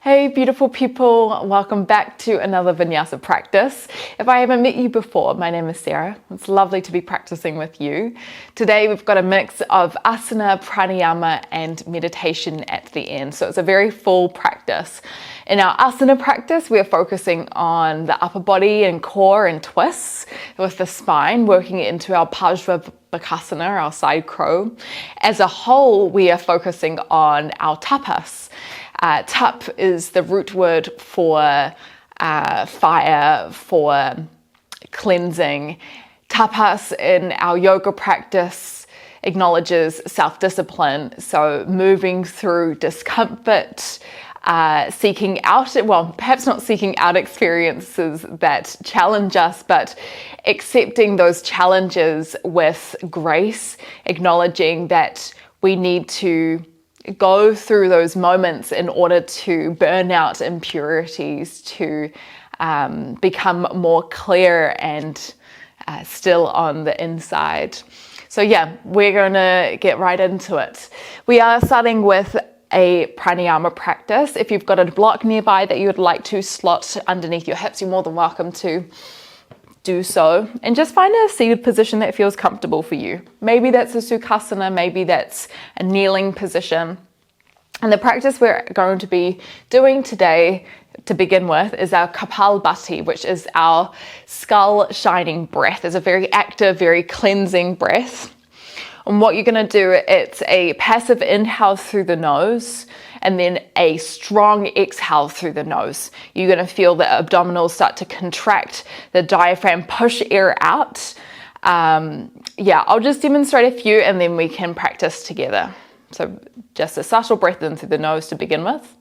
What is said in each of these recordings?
Hey beautiful people, welcome back to another Vinyasa practice. If I haven't met you before, my name is Sarah. It's lovely to be practicing with you. Today we've got a mix of asana, pranayama and meditation at the end. So it's a very full practice. In our asana practice, we are focusing on the upper body and core and twists with the spine, working it into our Parsva Bakasana, our side crow. As a whole, we are focusing on our tapas. Tap is the root word for fire, for cleansing. Tapas in our yoga practice acknowledges self-discipline, so moving through discomfort, seeking out, well, perhaps not seeking out experiences that challenge us, but accepting those challenges with grace, acknowledging that we need to go through those moments in order to burn out impurities, to become more clear and still on the inside. So yeah, we're gonna get right into it. We are starting with a pranayama practice. If you've got a block nearby that you would like to slot underneath your hips, you're more than welcome to do so, and just find a seated position that feels comfortable for you. Maybe that's a sukhasana, maybe that's a kneeling position. And the practice we're going to be doing today to begin with is our Kapalbhati, which is our skull shining breath. It's a very active, very cleansing breath. And what you're going to do, it's a passive inhale through the nose and then a strong exhale through the nose. You're going to feel the abdominals start to contract, the diaphragm push air out. I'll just demonstrate a few and then we can practice together. So just a subtle breath in through the nose to begin with.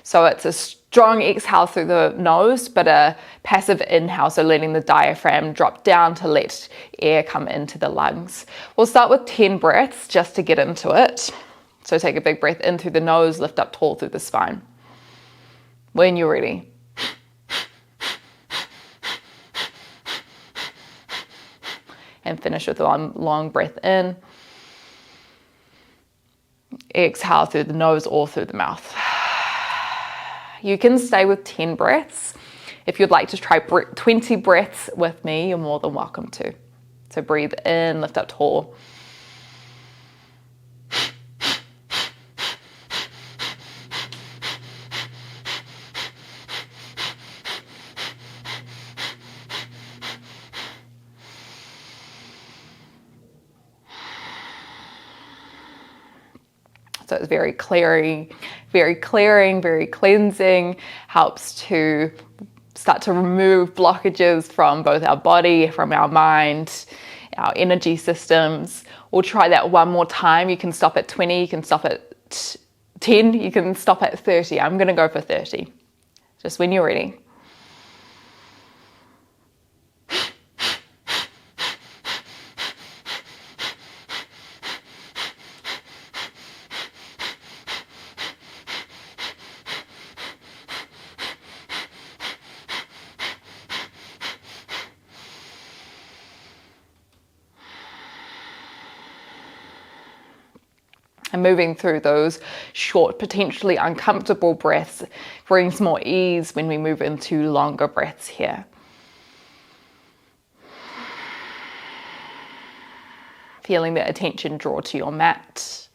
So it's a strong exhale through the nose, but a passive inhale, so letting the diaphragm drop down to let air come into the lungs. We'll start with 10 breaths just to get into it. So take a big breath in through the nose, lift up tall through the spine. When you're ready. And finish with a long breath in. Exhale through the nose or through the mouth. You can stay with 10 breaths. If you'd like to try 20 breaths with me, you're more than welcome to. So breathe in, lift up tall. So it's very clearing, very cleansing, helps to start to remove blockages from both our body, from our mind, our energy systems. We'll try that one more time. You can stop at 20, you can stop at 10, you can stop at 30. I'm gonna go for 30, just when you're ready. And moving through those short, potentially uncomfortable breaths brings more ease when we move into longer breaths here. Feeling the attention draw to your mat.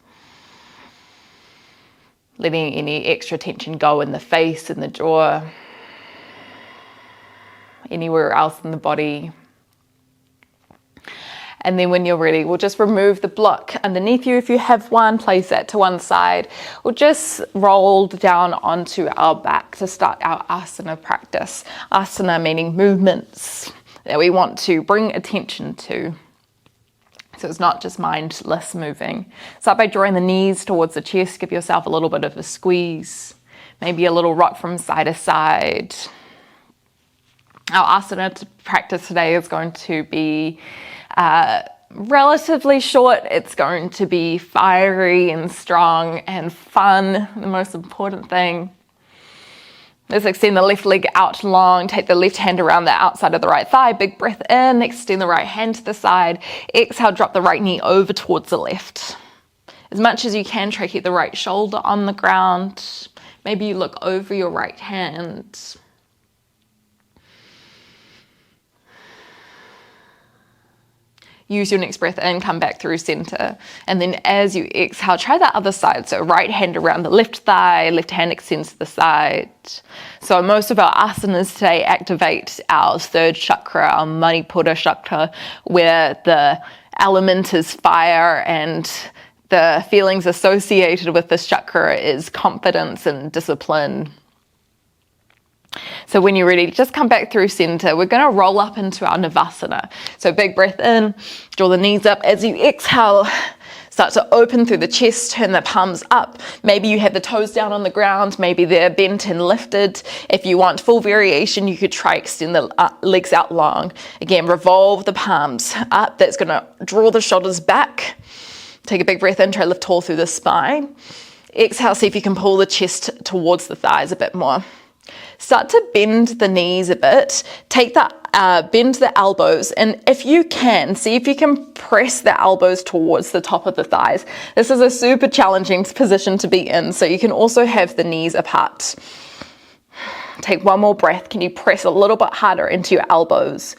Letting any extra tension go in the face, in the jaw, anywhere else in the body. And then when you're ready, we'll just remove the block underneath you. If you have one, place that to one side. We'll just roll down onto our back to start our asana practice. Asana meaning movements that we want to bring attention to. So it's not just mindless moving. Start by drawing the knees towards the chest. Give yourself a little bit of a squeeze. Maybe a little rock from side to side. Our asana practice today is going to be relatively short. It's going to be fiery and strong and fun, the most important thing. Let's extend the left leg out long, take the left hand around the outside of the right thigh, big breath in, extend the right hand to the side, exhale, drop the right knee over towards the left. As much as you can, try to keep the right shoulder on the ground. Maybe you look over your right hand. Use your next breath in, come back through center. And then as you exhale, try the other side. So right hand around the left thigh, left hand extends to the side. So most of our asanas today activate our third chakra, our Manipura chakra, where the element is fire, and the feelings associated with this chakra is confidence and discipline. So when you're ready, just come back through center. We're going to roll up into our Navasana. So big breath in, draw the knees up. As you exhale, start to open through the chest, turn the palms up. Maybe you have the toes down on the ground, maybe they're bent and lifted. If you want full variation, you could try extend the legs out long. Again, revolve the palms up. That's going to draw the shoulders back. Take a big breath in, try to lift tall through the spine. Exhale, see if you can pull the chest towards the thighs a bit more. Start to bend the knees a bit. Take the bend the elbows, and if you can, see if you can press the elbows towards the top of the thighs. This is a super challenging position to be in, so you can also have the knees apart. Take one more breath. Can you press a little bit harder into your elbows?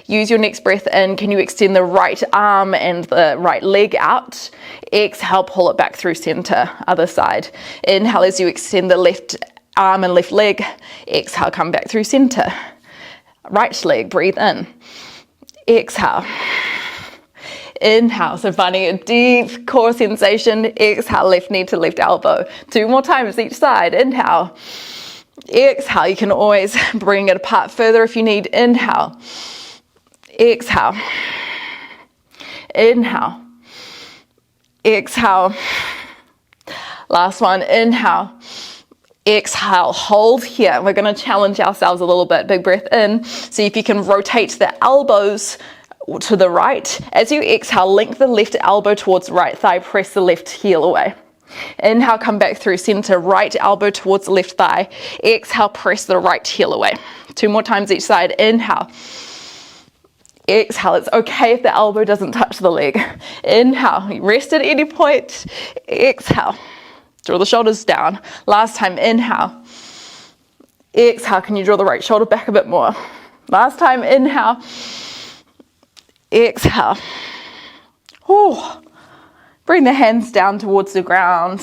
Use your next breath in. Can you extend the right arm and the right leg out? Exhale, pull it back through center, other side. Inhale as you extend the left arm and left leg. Exhale, come back through center. Right leg, breathe in. Exhale. Inhale, so finding a deep core sensation. Exhale, left knee to left elbow. 2 more times each side. Inhale. Exhale, you can always bring it apart further if you need. Inhale. Exhale. Inhale. Exhale. Last one. Inhale. Exhale. Hold here. We're going to challenge ourselves a little bit. Big breath in. See if you can rotate the elbows to the right. As you exhale, link the left elbow towards the right thigh. Press the left heel away. Inhale, come back through center. Right elbow towards the left thigh. Exhale, press the right heel away. 2 more times each side. Inhale. Exhale. It's okay if the elbow doesn't touch the leg. Inhale. Rest at any point. Exhale. Draw the shoulders down. Last time. Inhale. Exhale. Can you draw the right shoulder back a bit more? Last time. Inhale. Exhale. Oh. Bring the hands down towards the ground.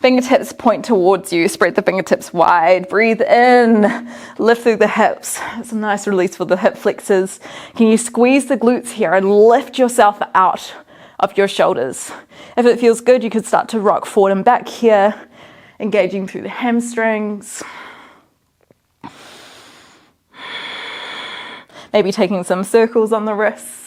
Fingertips point towards you. Spread the fingertips wide. Breathe in. Lift through the hips. It's a nice release for the hip flexors. Can you squeeze the glutes here and lift yourself out of your shoulders? If it feels good, you could start to rock forward and back here, engaging through the hamstrings. Maybe taking some circles on the wrists.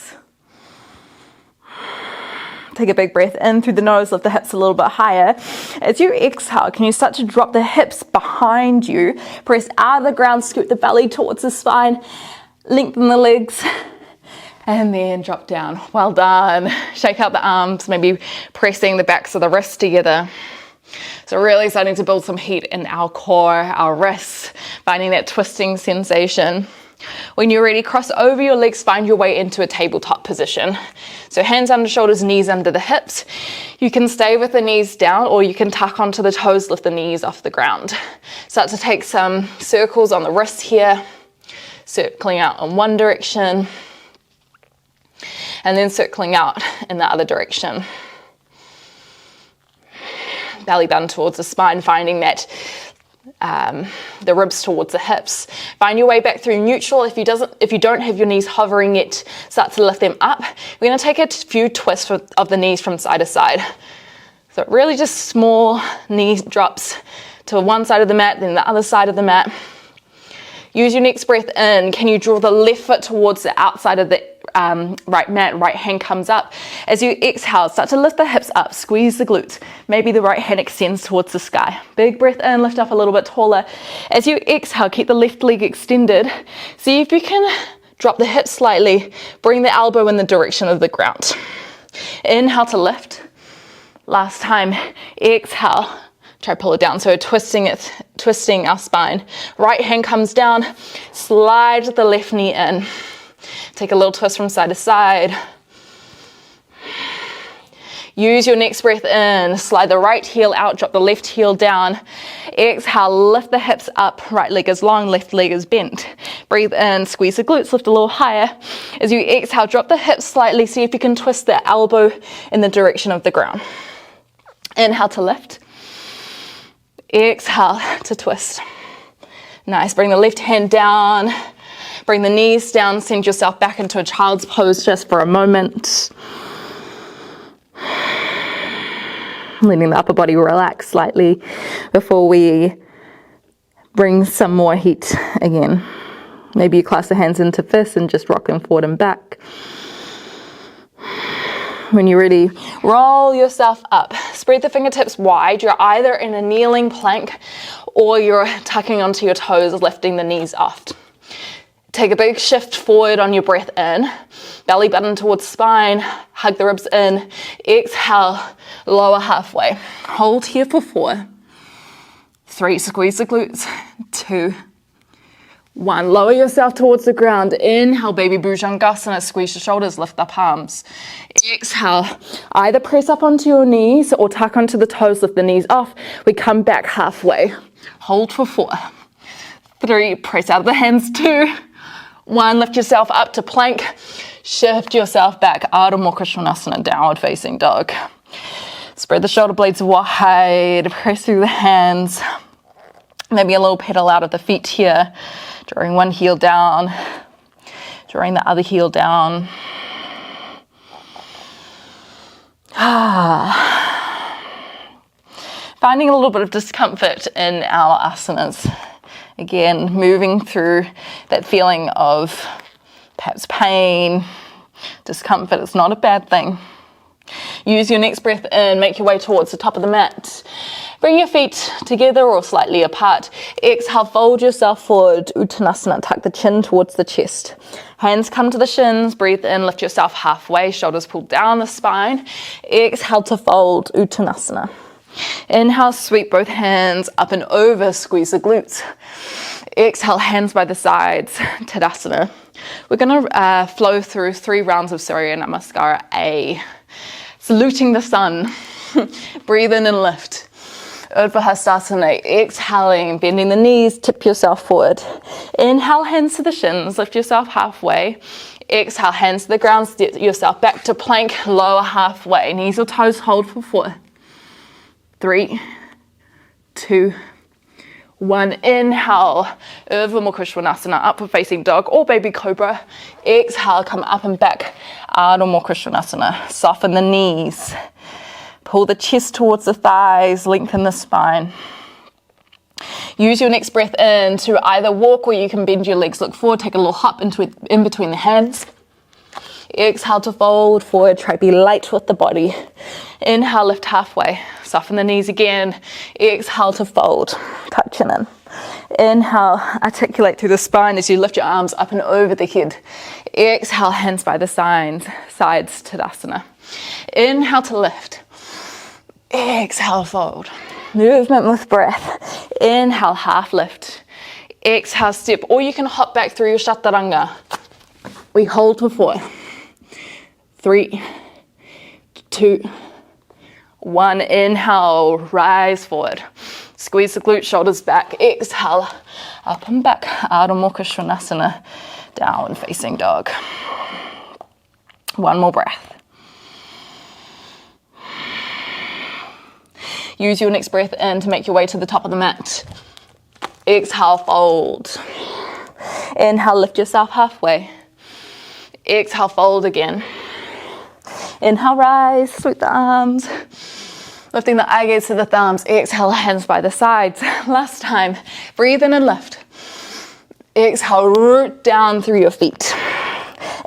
Take a big breath in through the nose, lift the hips a little bit higher. As you exhale, can you start to drop the hips behind you? Press out of the ground, scoot the belly towards the spine, lengthen the legs, and then drop down. Well done. Shake out the arms, maybe pressing the backs of the wrists together. So really starting to build some heat in our core, our wrists, finding that twisting sensation. When you're ready, cross over your legs, find your way into a tabletop position. So hands under shoulders, knees under the hips. You can stay with the knees down, or you can tuck onto the toes, lift the knees off the ground. Start to take some circles on the wrists here, circling out in one direction, and then circling out in the other direction. Belly button towards the spine, finding that the ribs towards the hips. Find your way back through neutral. If you don't have your knees hovering yet, start to lift them up. We're going to take a few twists of the knees from side to side. So really just small knee drops to one side of the mat, then the other side of the mat. Use your next breath in. Can you draw the left foot towards the outside of the right mat? Right hand comes up. As you exhale, start to lift the hips up, squeeze the glutes. Maybe the right hand extends towards the sky. Big breath in, lift up a little bit taller. As you exhale, keep the left leg extended. See if you can drop the hips slightly. Bring the elbow in the direction of the ground. Inhale to lift. Last time, exhale. Try pull it down, so twisting our spine. Right hand comes down, slide the left knee in. Take a little twist from side to side. Use your next breath in, slide the right heel out, drop the left heel down. Exhale, lift the hips up, right leg is long, left leg is bent. Breathe in, squeeze the glutes, lift a little higher. As you exhale, drop the hips slightly, see if you can twist the elbow in the direction of the ground. Inhale to lift. Exhale to twist. Nice, bring the left hand down, bring the knees down, send yourself back into a child's pose just for a moment. Letting the upper body relax slightly before we bring some more heat again. Maybe you clasp the hands into fists and just rock them forward and back. When you're ready, roll yourself up. Spread the fingertips wide. You're either in a kneeling plank or you're tucking onto your toes, lifting the knees off. Take a big shift forward on your breath in. Belly button towards spine. Hug the ribs in. Exhale, lower halfway. Hold here for 4, 3, squeeze the glutes, 2, 1. Lower yourself towards the ground. Inhale, baby Bhujangasana. Squeeze your shoulders, lift the palms. Exhale, either press up onto your knees or tuck onto the toes, lift the knees off. We come back halfway. Hold for 4, 3, press out of the hands, 2, 1, lift yourself up to plank. Shift yourself back. Ardha Mukha Svanasana, downward facing dog. Spread the shoulder blades wide. Press through the hands. Maybe a little pedal out of the feet here. Drawing one heel down. Drawing the other heel down. Finding a little bit of discomfort in our asanas. Again, moving through that feeling of perhaps pain, discomfort. It's not a bad thing. Use your next breath in, make your way towards the top of the mat. Bring your feet together or slightly apart. Exhale, fold yourself forward, Uttanasana, tuck the chin towards the chest. Hands come to the shins, breathe in, lift yourself halfway, shoulders pull down the spine. Exhale to fold, Uttanasana. Inhale, sweep both hands up and over, squeeze the glutes. Exhale, hands by the sides, Tadasana. We're going to flow through 3 rounds of Surya Namaskara A. Saluting the sun. Breathe in and lift. Urdhva exhaling, bending the knees, tip yourself forward. Inhale, hands to the shins, lift yourself halfway. Exhale, hands to the ground, step yourself back to plank, lower halfway. Knees or toes hold for 4, 3, 2, 1. Inhale, Urdhva Mukha Svanasana, upward facing dog or baby cobra. Exhale, come up and back, Ardha Mukha Svanasana. Soften the knees. Pull the chest towards the thighs, lengthen the spine. Use your next breath in to either walk or you can bend your legs, look forward, take a little hop in between the hands. Exhale to fold forward, try to be light with the body. Inhale, lift halfway, soften the knees again. Exhale to fold, tuck chin in. Inhale, articulate through the spine as you lift your arms up and over the head. Exhale, hands by the sides, Tadasana. Inhale to lift. Exhale, fold. Movement with breath. Inhale, half lift. Exhale, step, or you can hop back through your chaturanga. We hold for 4, 3, 2, 1. Inhale, rise forward. Squeeze the glutes, shoulders back. Exhale, up and back. Ardha Mukha Svanasana, downward facing dog. One more breath. Use your next breath in to make your way to the top of the mat. Exhale, fold. Inhale, lift yourself halfway. Exhale, fold again. Inhale, rise, sweep the arms. Lifting the eye gaze to the thumbs. Exhale, hands by the sides. Last time, breathe in and lift. Exhale, root down through your feet.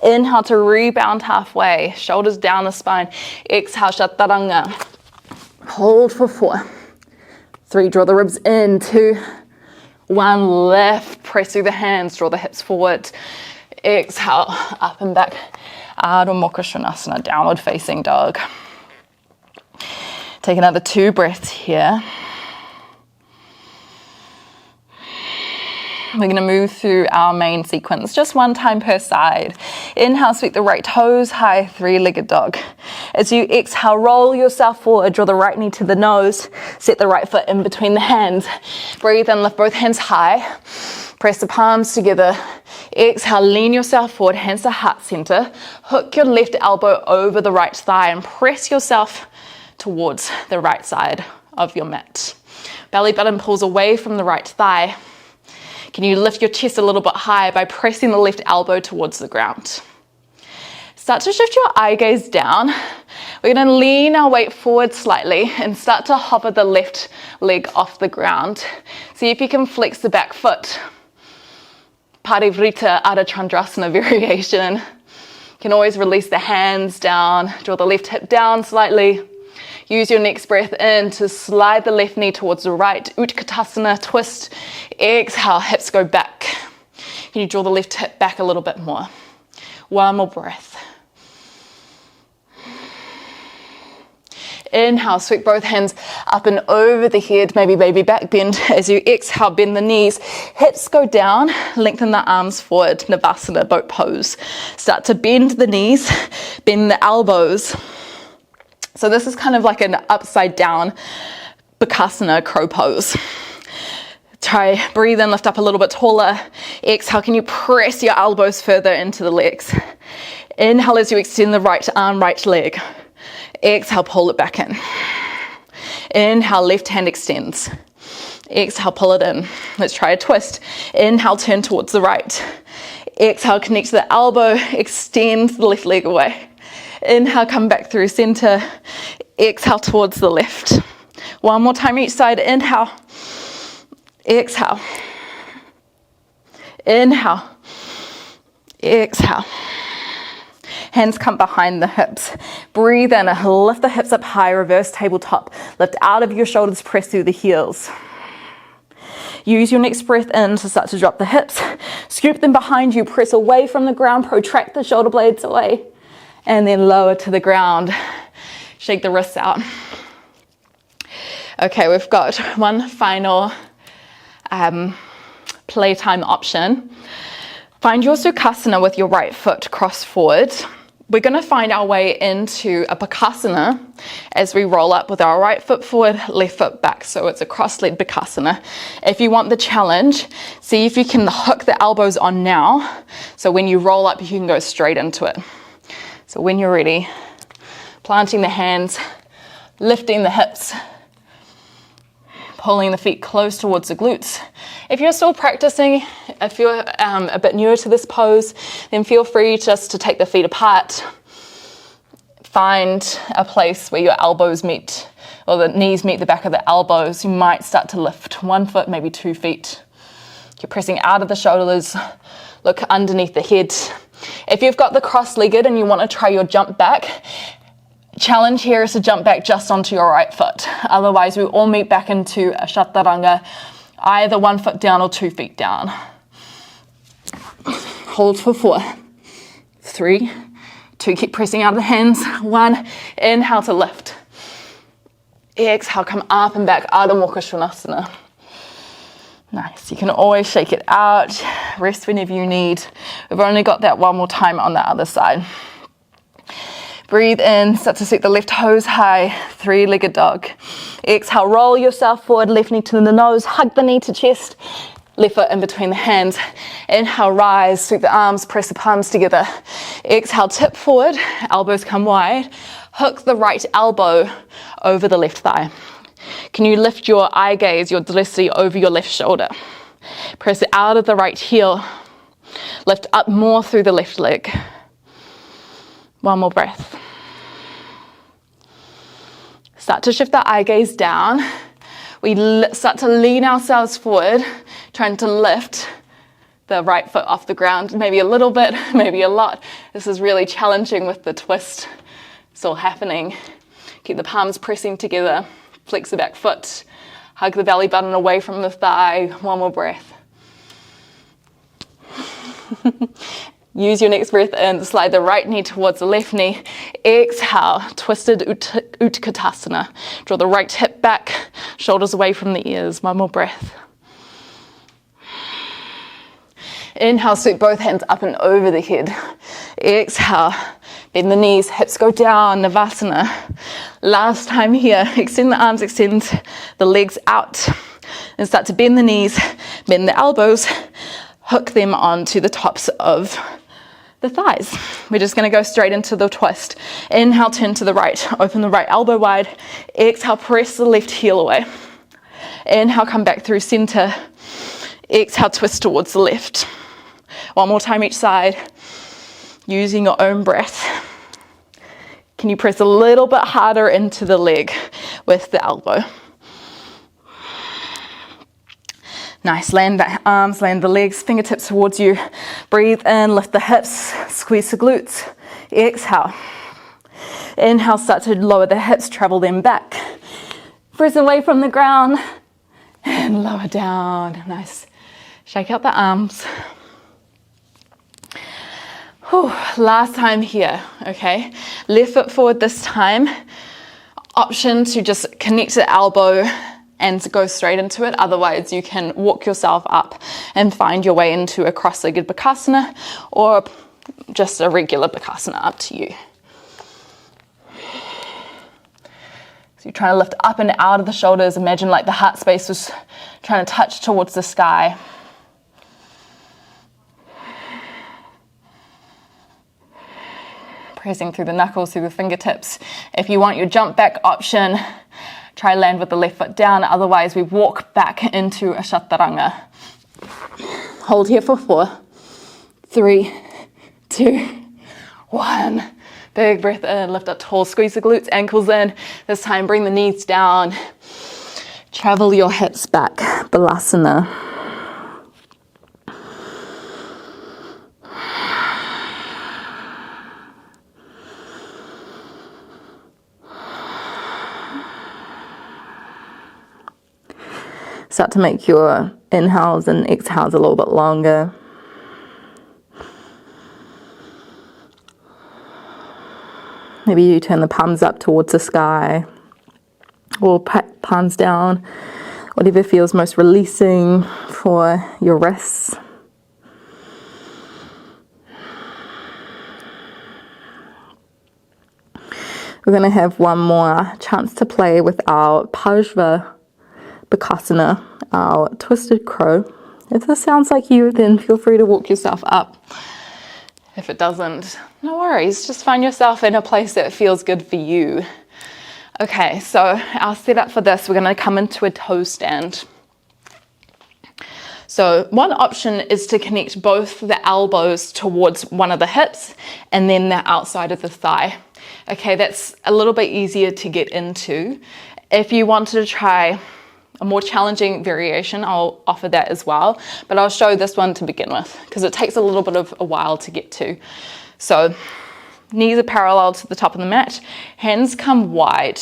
Inhale to rebound halfway. Shoulders down the spine. Exhale, chaturanga. Hold for 4, 3, draw the ribs in, 2, 1, lift, press through the hands, draw the hips forward. Exhale, up and back, Ardha Mukha Svanasana, downward facing dog. Take another 2 breaths here. We're going to move through our main sequence, just one time per side. Inhale, sweep the right toes high, three-legged dog. As you exhale, roll yourself forward, draw the right knee to the nose, set the right foot in between the hands. Breathe in, lift both hands high, press the palms together. Exhale, lean yourself forward, hands to heart center. Hook your left elbow over the right thigh and press yourself towards the right side of your mat. Belly button pulls away from the right thigh. Can you lift your chest a little bit higher by pressing the left elbow towards the ground? Start to shift your eye gaze down. We're going to lean our weight forward slightly and start to hover the left leg off the ground. See if you can flex the back foot. Parivrita Ardha Chandrasana variation. You can always release the hands down, draw the left hip down slightly. Use your next breath in to slide the left knee towards the right. Utkatasana, twist. Exhale, hips go back. Can you draw the left hip back a little bit more? One more breath. Inhale, sweep both hands up and over the head, maybe baby back bend. As you exhale, bend the knees, hips go down, lengthen the arms forward, Navasana, boat pose. Start to bend the knees, bend the elbows. So this is kind of like an upside down Bakasana, crow pose. Try, breathe in, lift up a little bit taller. Exhale, can you press your elbows further into the legs? Inhale as you extend the right arm, right leg. Exhale, pull it back in. Inhale, left hand extends. Exhale, pull it in. Let's try a twist. Inhale, turn towards the right. Exhale, connect to the elbow, extend the left leg away. Inhale, come back through center. Exhale towards the left. One more time each side. Inhale. Exhale. Inhale. Exhale. Hands come behind the hips. Breathe in, lift the hips up high, reverse tabletop. Lift out of your shoulders, press through the heels. Use your next breath in to start to drop the hips. Scoop them behind you, press away from the ground, protract the shoulder blades away. And then lower to the ground. Shake the wrists out. Okay, we've got one final playtime option. Find your Sukhasana with your right foot crossed forward. We're going to find our way into a Bakasana as we roll up with our right foot forward, left foot back. So it's a cross-legged Bakasana. If you want the challenge, see if you can hook the elbows on now. So when you roll up, you can go straight into it. So when you're ready, planting the hands, lifting the hips, pulling the feet close towards the glutes. If you're still practicing, if you're a bit newer to this pose, then feel free just to take the feet apart. Find a place where your elbows meet, or the knees meet the back of the elbows. You might start to lift 1 foot, maybe 2 feet. You're pressing out of the shoulders, look underneath the head. If you've got the cross-legged and you want to try your jump back, challenge here is to jump back just onto your right foot. Otherwise, we all meet back into a chaturanga, either 1 foot down or 2 feet down. Hold for 4, 3, 2, keep pressing out of the hands. 1, inhale to lift. Exhale, come up and back, Ardha Mukha Svanasana. Nice, you can always shake it out, rest whenever you need. We've only got that one more time on the other side. Breathe in, start to set the left toes high, three-legged dog. Exhale, roll yourself forward, left knee to the nose, hug the knee to chest, left foot in between the hands. Inhale, rise, sweep the arms, press the palms together. Exhale, tip forward, elbows come wide. Hook the right elbow over the left thigh. Can you lift your eye gaze, your drishti over your left shoulder? Press it out of the right heel. Lift up more through the left leg. One more breath. Start to shift the eye gaze down. We start to lean ourselves forward, trying to lift the right foot off the ground, maybe a little bit, maybe a lot. This is really challenging with the twist still happening. Keep the palms pressing together, flex the back foot, hug the belly button away from the thigh. One more breath. Use your next breath in to slide the right knee towards the left knee. Exhale, twisted Utkatasana. Draw the right hip back, shoulders away from the ears. One more breath. Inhale, sweep both hands up and over the head. Exhale, bend the knees, hips go down, Navasana. Last time here, extend the arms, extend the legs out. And start to bend the knees, bend the elbows, hook them onto the tops of the thighs. We're just going to go straight into the twist. Inhale, turn to the right, open the right elbow wide. Exhale, press the left heel away. Inhale, come back through center. Exhale, twist towards the left. One more time each side, using your own breath. Can you press a little bit harder into the leg with the elbow? Nice, land the arms, land the legs, fingertips towards you. Breathe in, lift the hips, squeeze the glutes. Exhale. Inhale, start to lower the hips, travel them back. Press away from the ground and lower down. Nice. Shake out the arms. Whew. Last time here, okay? Left foot forward this time. Option to just connect the elbow and go straight into it. Otherwise, you can walk yourself up and find your way into a cross-legged Bakasana or just a regular Bakasana, up to you. So you're trying to lift up and out of the shoulders. Imagine like the heart space was trying to touch towards the sky. Pressing through the knuckles, through the fingertips. If you want your jump back option, try land with the left foot down. Otherwise, we walk back into a chaturanga. Hold here for 4, 3, 2, 1. Big breath in, lift up tall, squeeze the glutes, ankles in. This time, bring the knees down. Travel your hips back, Balasana. Start to make your inhales and exhales a little bit longer. Maybe you turn the palms up towards the sky or palms down, whatever feels most releasing for your wrists. We're going to have one more chance to play with our Parsva Bakasana, our twisted crow. If this sounds like you, then feel free to walk yourself up. If it doesn't, no worries. Just find yourself in a place that feels good for you. Okay, so our setup for this, we're going to come into a toe stand. So one option is to connect both the elbows towards one of the hips and then the outside of the thigh. Okay, that's a little bit easier to get into. If you wanted to try a more challenging variation, I'll offer that as well, but I'll show this one to begin with because it takes a little bit of a while to get to. So knees are parallel to the top of the mat, hands come wide.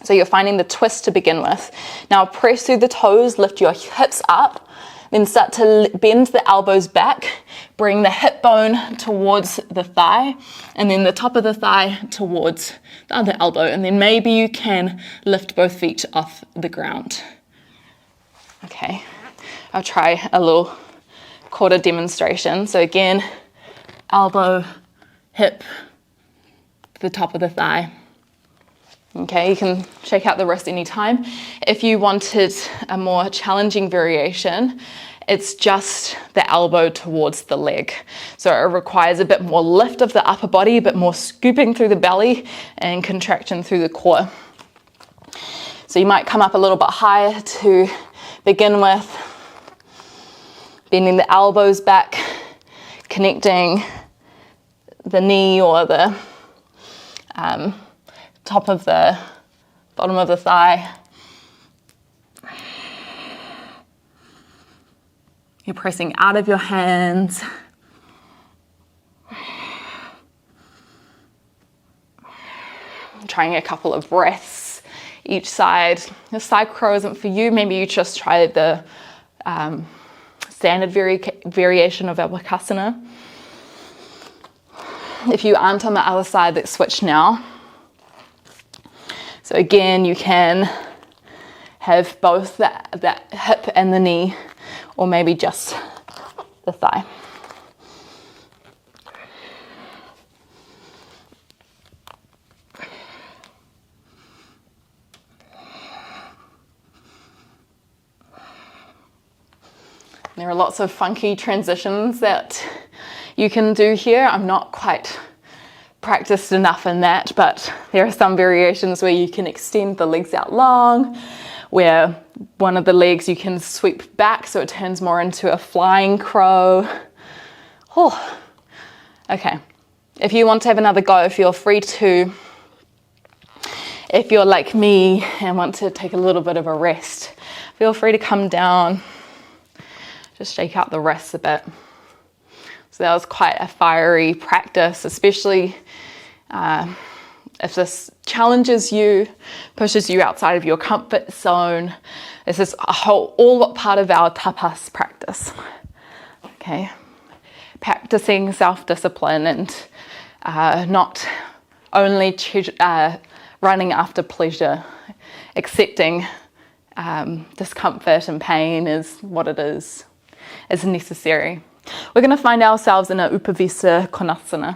So you're finding the twist to begin with. Now press through the toes, lift your hips up, then start to bend the elbows back, bring the hip bone towards the thigh, and then the top of the thigh towards the other elbow. And then maybe you can lift both feet off the ground. Okay, I'll try a little quarter demonstration. So again, elbow, hip, the top of the thigh. Okay, you can shake out the wrist anytime. If you wanted a more challenging variation, it's just the elbow towards the leg. So it requires a bit more lift of the upper body, a bit more scooping through the belly and contraction through the core. So you might come up a little bit higher to begin with, bending the elbows back, connecting the knee or the top of the bottom of the thigh. You're pressing out of your hands. Trying a couple of breaths each side. The side crow isn't for you. Maybe you just try the standard variation of our Bakasana. If you aren't on the other side, let's switch now. So again, you can have both the hip and the knee, or maybe just the thigh. There are lots of funky transitions that you can do here. I'm not quite practiced enough in that, but there are some variations where you can extend the legs out long, where one of the legs you can sweep back so it turns more into a flying crow. Oh, okay. If you want to have another go, feel free to. If you're like me and want to take a little bit of a rest, feel free to come down. Just shake out the wrists a bit. So that was quite a fiery practice, especially if this challenges you, pushes you outside of your comfort zone. This is all part of our tapas practice. Okay, practicing self-discipline and not only running after pleasure, accepting discomfort and pain is what it is necessary. We're going to find ourselves in a Upavisa Konasana.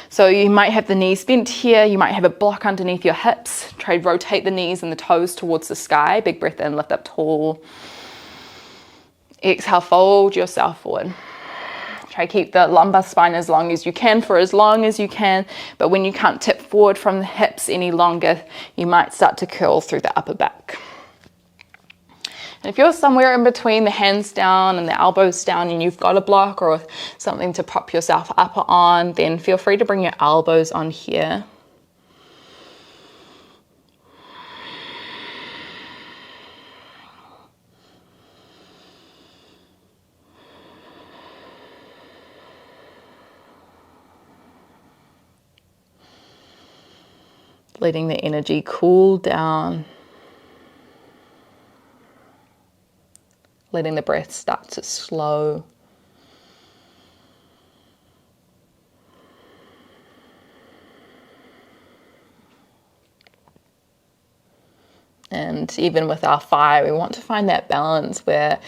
So you might have the knees bent here, you might have a block underneath your hips. Try to rotate the knees and the toes towards the sky. Big breath in, lift up tall. Exhale, fold yourself forward. Try to keep the lumbar spine as long as you can for as long as you can, but when you can't tip forward from the hips any longer, you might start to curl through the upper back. And if you're somewhere in between the hands down and the elbows down and you've got a block or something to prop yourself up on, then feel free to bring your elbows on here. Letting the energy cool down. Letting the breath start to slow. And even with our fire, we want to find that balance where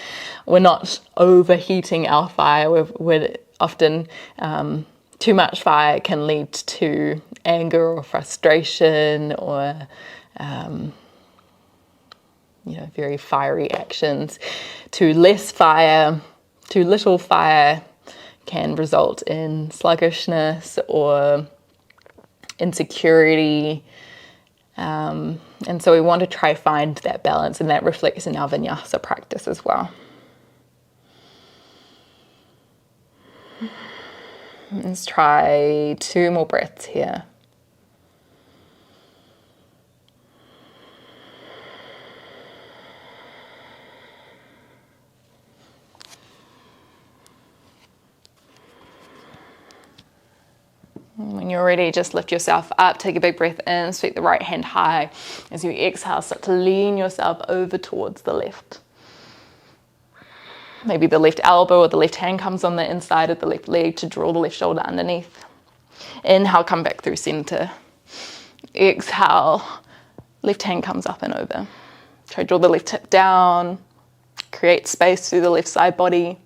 we're not overheating our fire. We're often too much fire can lead to anger or frustration or very fiery actions. Too less fire, too little fire can result in sluggishness or insecurity. And so we want to try find that balance, and that reflects in our Vinyasa practice as well. Let's try 2 more breaths here. When you're ready, just lift yourself up, take a big breath in, sweep the right hand high. As you exhale, start to lean yourself over towards the left. Maybe the left elbow or the left hand comes on the inside of the left leg to draw the left shoulder underneath. Inhale, come back through center. Exhale, left hand comes up and over. Try to draw the left hip down, create space through the left side body.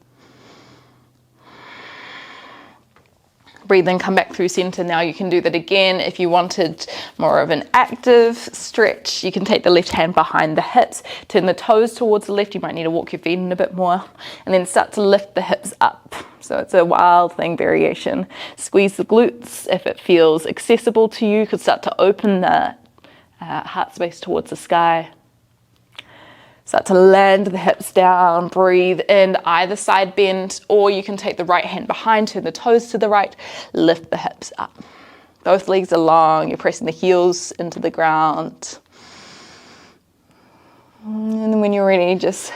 Breathe in, come back through center. Now you can do that again. If you wanted more of an active stretch, you can take the left hand behind the hips, turn the toes towards the left. You might need to walk your feet in a bit more, and then start to lift the hips up. So it's a wild thing variation. Squeeze the glutes if it feels accessible to you. You could start to open the heart space towards the sky. Start to land the hips down, breathe in, either side bend, or you can take the right hand behind, turn the toes to the right, lift the hips up. Both legs are long, you're pressing the heels into the ground. And then when you're ready, just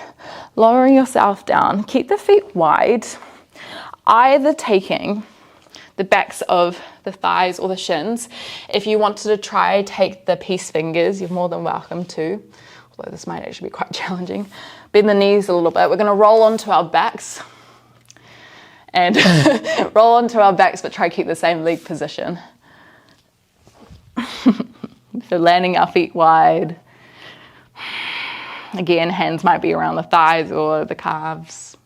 lowering yourself down. Keep the feet wide, either taking the backs of the thighs or the shins. If you wanted to try, take the peace fingers, you're more than welcome to. Although this might actually be quite challenging. Bend the knees a little bit. We're going to roll onto our backs and roll onto our backs, but try to keep the same leg position. So landing our feet wide. Again, hands might be around the thighs or the calves.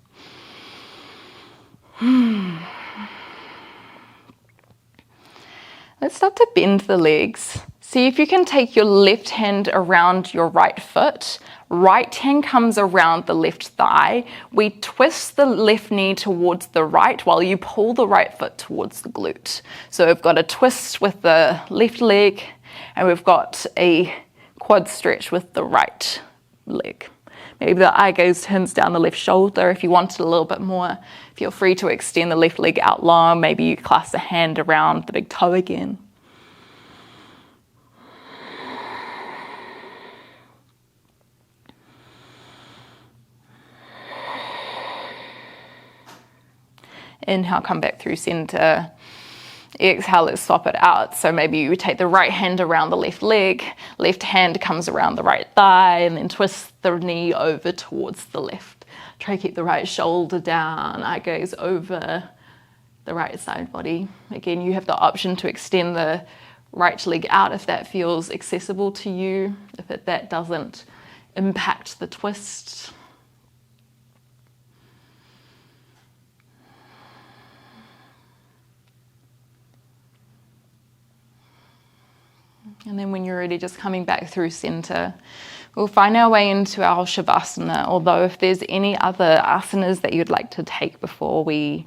Let's start to bend the legs. See if you can take your left hand around your right foot. Right hand comes around the left thigh. We twist the left knee towards the right while you pull the right foot towards the glute. So we've got a twist with the left leg, and we've got a quad stretch with the right leg. Maybe the eye gaze turns down the left shoulder. If you want it a little bit more, feel free to extend the left leg out long. Maybe you clasp the hand around the big toe again. Inhale, come back through center. Exhale, let's swap it out. So maybe you take the right hand around the left leg, left hand comes around the right thigh, and then twist the knee over towards the left. Try to keep the right shoulder down, eye gaze over the right side body. Again, you have the option to extend the right leg out if that feels accessible to you, if that doesn't impact the twist. And then when you're ready, just coming back through center, we'll find our way into our Shavasana. Although if there's any other asanas that you'd like to take before we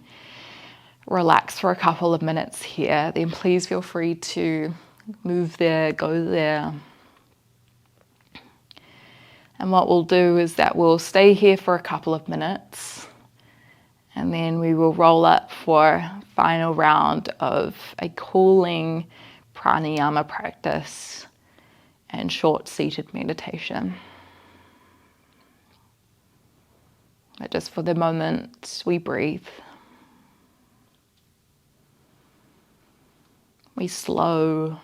relax for a couple of minutes here, then please feel free to move there, go there. And what we'll do is that we'll stay here for a couple of minutes, and then we will roll up for a final round of a cooling Pranayama practice and short seated meditation. But just for the moment, we breathe. We slow.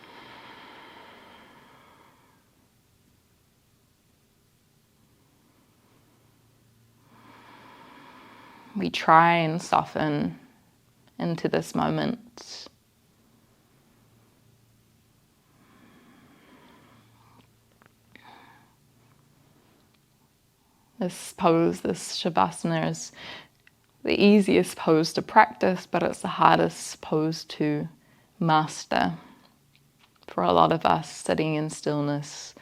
We try and soften into this moment. This pose, this Shavasana, is the easiest pose to practice, but it's the hardest pose to master. For a lot of us, sitting in stillness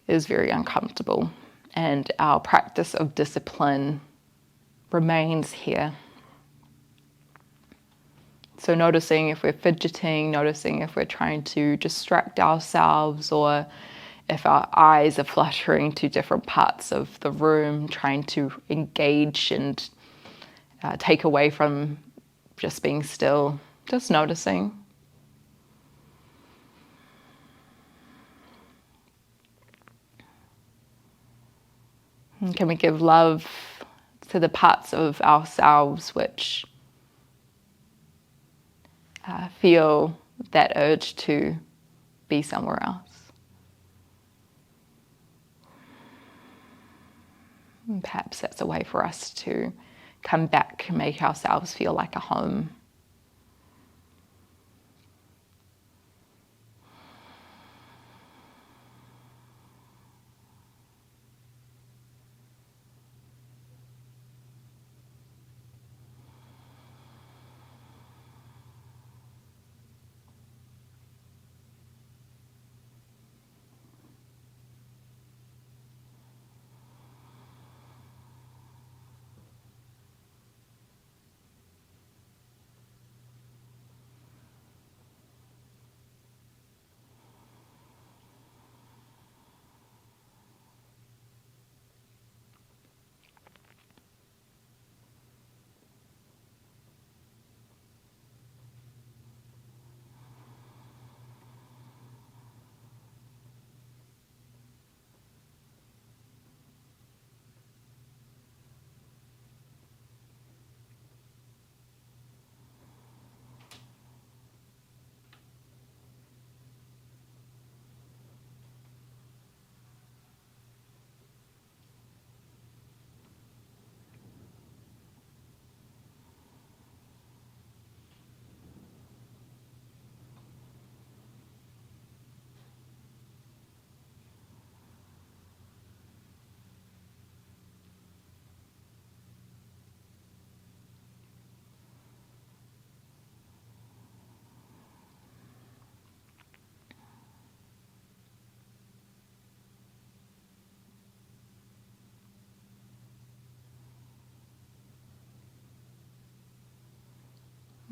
is very uncomfortable, and our practice of discipline remains here. So noticing if we're fidgeting, noticing if we're trying to distract ourselves, or if our eyes are fluttering to different parts of the room, trying to engage and take away from just being still, just noticing. And can we give love to the parts of ourselves which feel that urge to be somewhere else? And perhaps that's a way for us to come back and make ourselves feel like a home.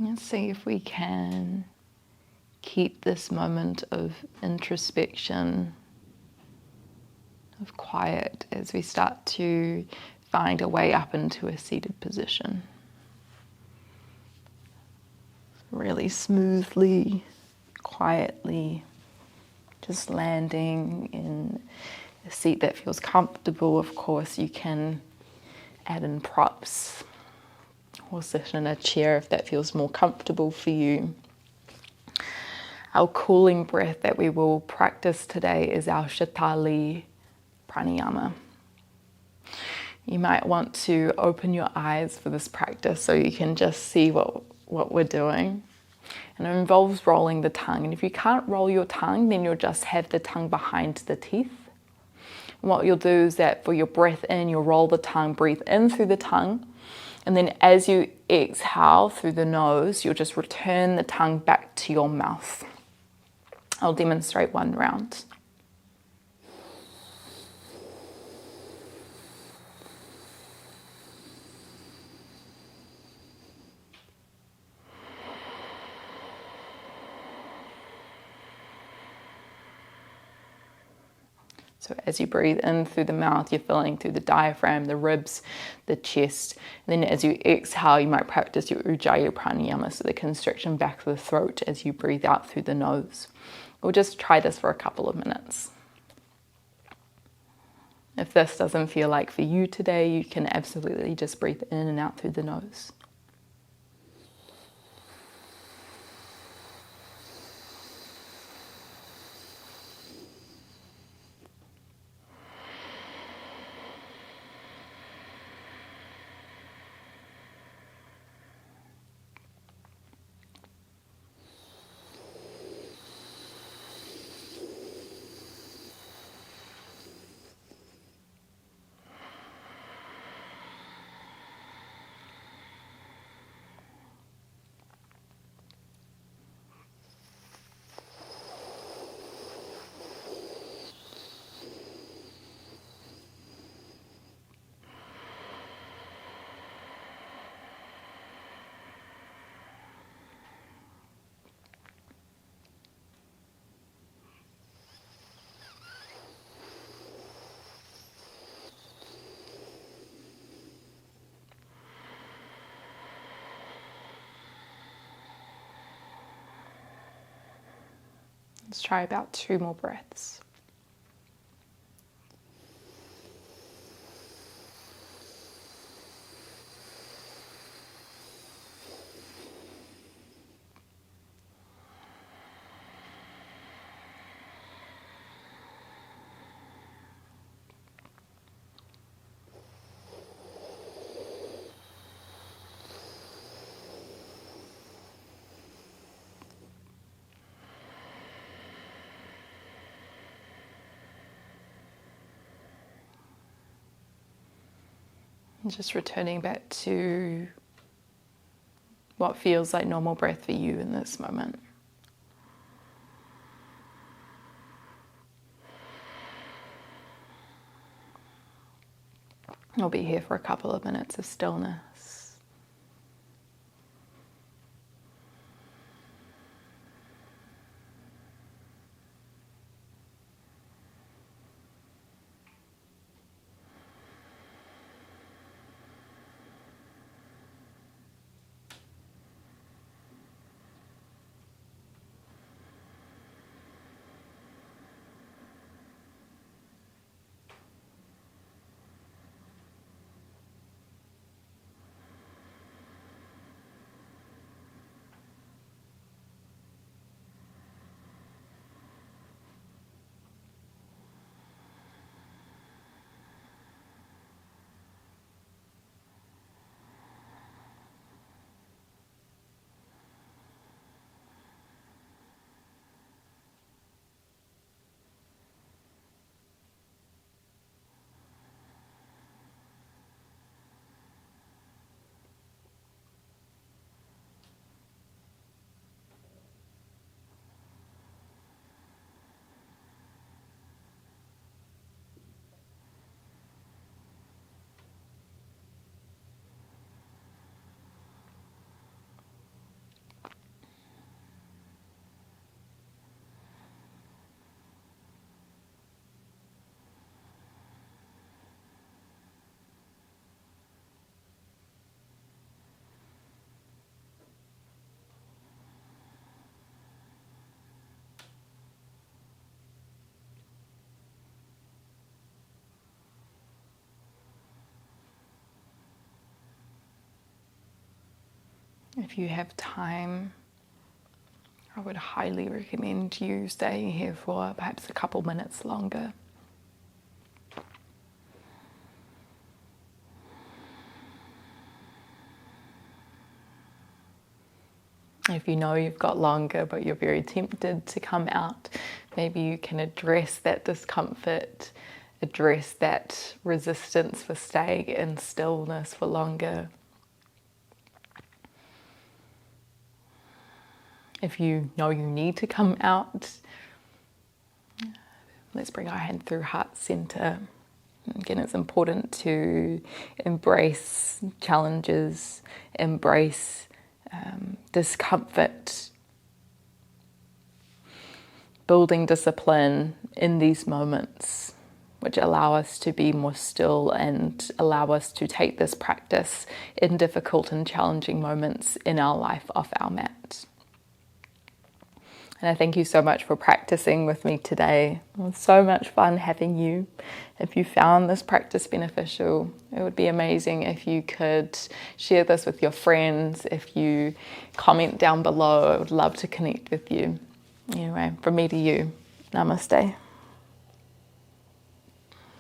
Let's see if we can keep this moment of introspection, of quiet, as we start to find a way up into a seated position. Really smoothly, quietly, just landing in a seat that feels comfortable. Of course, you can add in props or sit in a chair if that feels more comfortable for you. Our cooling breath that we will practice today is our Shatali Pranayama. You might want to open your eyes for this practice so you can just see what we're doing. And it involves rolling the tongue. And if you can't roll your tongue, then you'll just have the tongue behind the teeth. And what you'll do is that for your breath in, you'll roll the tongue, breathe in through the tongue. And then as you exhale through the nose, you'll just return the tongue back to your mouth. I'll demonstrate one round. So as you breathe in through the mouth, you're filling through the diaphragm, the ribs, the chest. And then as you exhale, you might practice your Ujjayi Pranayama, so the constriction back of the throat as you breathe out through the nose. We'll just try this for a couple of minutes. If this doesn't feel like for you today, you can absolutely just breathe in and out through the nose. Let's try about 2 more breaths. And just returning back to what feels like normal breath for you in this moment. I'll be here for a couple of minutes of stillness. If you have time, I would highly recommend you staying here for perhaps a couple minutes longer. If you know you've got longer but you're very tempted to come out, maybe you can address that discomfort, address that resistance for staying in stillness for longer. If you know you need to come out, let's bring our hand through heart center. Again, it's important to embrace challenges, embrace discomfort, building discipline in these moments, which allow us to be more still and allow us to take this practice in difficult and challenging moments in our life off our mat. And I thank you so much for practicing with me today. It was so much fun having you. If you found this practice beneficial, it would be amazing if you could share this with your friends. If you comment down below, I would love to connect with you. Anyway, from me to you, namaste.